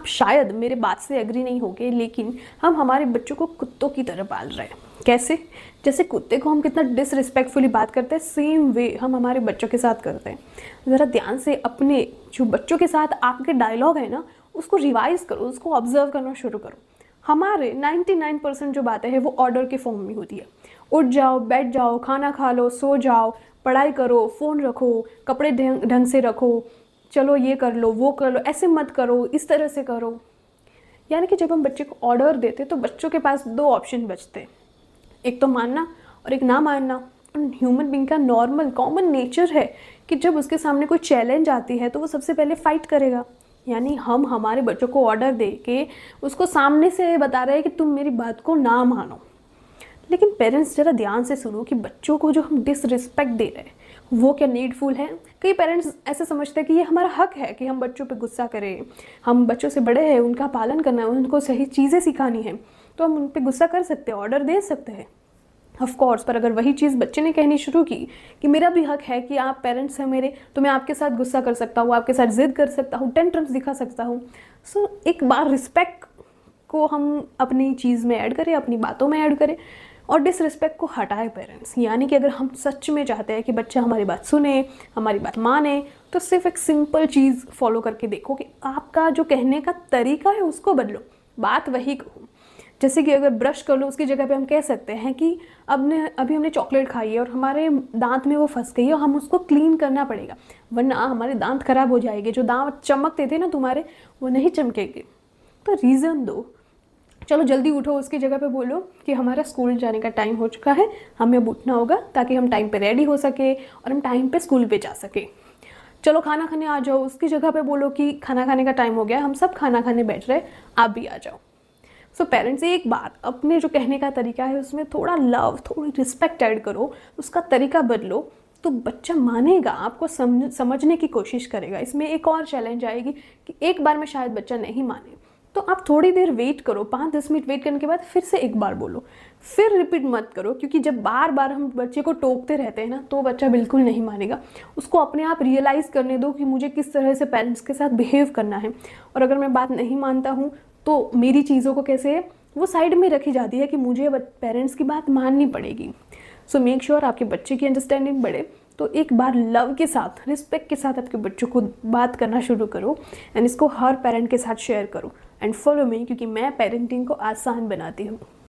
आप शायद मेरे बात से एग्री नहीं होगे, लेकिन हम हमारे बच्चों को कुत्तों की तरह पाल रहे हैं। कैसे? जैसे कुत्ते को हम कितना डिसरिस्पेक्टफुली बात करते हैं, सेम वे हम हमारे बच्चों के साथ करते हैं। ज़रा ध्यान से अपने जो बच्चों के साथ आपके डायलॉग है ना, उसको रिवाइज करो, उसको ऑब्जर्व करना शुरू करो। हमारे 99% जो बातें हैं वो ऑर्डर के फॉर्म में होती है। उठ जाओ, बैठ जाओ, खाना खा लो, सो जाओ, पढ़ाई करो, फ़ोन रखो, कपड़े ढंग से रखो, चलो ये कर लो, वो कर लो, ऐसे मत करो, इस तरह से करो। यानी कि जब हम बच्चे को ऑर्डर देते तो बच्चों के पास 2 ऑप्शन बचते हैं, एक तो मानना और एक ना मानना। ह्यूमन बीइंग का नॉर्मल कॉमन नेचर है कि जब उसके सामने कोई चैलेंज आती है तो वो सबसे पहले फाइट करेगा। यानी हम हमारे बच्चों को ऑर्डर दे के उसको सामने से बता रहे हैं कि तुम मेरी बात को ना मानो। लेकिन पेरेंट्स ज़रा ध्यान से सुनो कि बच्चों को जो हम डिसरिस्पेक्ट दे रहे हैं वो क्या नीडफुल है। कई पेरेंट्स ऐसे समझते हैं कि ये हमारा हक है कि हम बच्चों पे गुस्सा करें, हम बच्चों से बड़े हैं, उनका पालन करना है, उनको सही चीज़ें सिखानी है, तो हम उन पर गुस्सा कर सकते हैं, ऑर्डर दे सकते हैं ऑफ कोर्स। पर अगर वही चीज़ बच्चे ने कहनी शुरू की कि मेरा भी हक है कि आप पेरेंट्स हैं मेरे, तो मैं आपके साथ गुस्सा कर सकता हूँ, आपके साथ जिद कर सकता हूँ, टेंट्रम्स दिखा सकता हूँ। सो एक बार रिस्पेक्ट को हम अपनी चीज़ में ऐड करें, अपनी बातों में ऐड करें और डिसरिस्पेक्ट को हटाए पेरेंट्स। यानी कि अगर हम सच में चाहते हैं कि बच्चा हमारी बात सुने, हमारी बात माने, तो सिर्फ एक सिंपल चीज़ फॉलो करके देखो कि आपका जो कहने का तरीका है उसको बदलो, बात वही कहो। जैसे कि अगर ब्रश कर लो उसकी जगह पे हम कह सकते हैं कि अभी हमने चॉकलेट खाई है और हमारे दांत में वो फंस गई है, हम उसको क्लीन करना पड़ेगा वरना हमारे दांत खराब हो जाएंगे, जो दांत चमकते थे ना तुम्हारे वो नहीं चमकेंगे। तो रीज़न दो, चलो जल्दी उठो, उसकी जगह पे बोलो कि हमारा स्कूल जाने का टाइम हो चुका है, हमें अब उठना होगा ताकि हम टाइम पे रेडी हो सके और हम टाइम पे स्कूल पे जा सके। चलो खाना खाने आ जाओ, उसकी जगह पे बोलो कि खाना खाने का टाइम हो गया, हम सब खाना खाने बैठ रहे, आप भी आ जाओ। सो पेरेंट्स एक बार अपने जो कहने का तरीका है उसमें थोड़ा लव, थोड़ी रिस्पेक्ट ऐड करो, उसका तरीका बदलो, तो बच्चा मानेगा, आपको समझने की कोशिश करेगा। इसमें एक और चैलेंज आएगी कि एक बार में शायद बच्चा नहीं माने, तो आप थोड़ी देर वेट करो, 5-10 मिनट वेट करने के बाद फिर से एक बार बोलो, फिर रिपीट मत करो, क्योंकि जब बार बार हम बच्चे को टोकते रहते हैं ना तो बच्चा बिल्कुल नहीं मानेगा। उसको अपने आप रियलाइज़ करने दो कि मुझे किस तरह से पेरेंट्स के साथ बिहेव करना है, और अगर मैं बात नहीं मानता हूँ तो मेरी चीज़ों को कैसे वो साइड में रखी जाती है कि मुझे पेरेंट्स की बात माननी पड़ेगी। सो मेक श्योर आपके बच्चे की अंडरस्टैंडिंग बढ़े, तो एक बार लव के साथ, रिस्पेक्ट के साथ आपके बच्चों को बात करना शुरू करो एंड इसको हर पेरेंट के साथ शेयर करो एंड फॉलो मी, क्योंकि मैं पेरेंटिंग को आसान बनाती हूँ।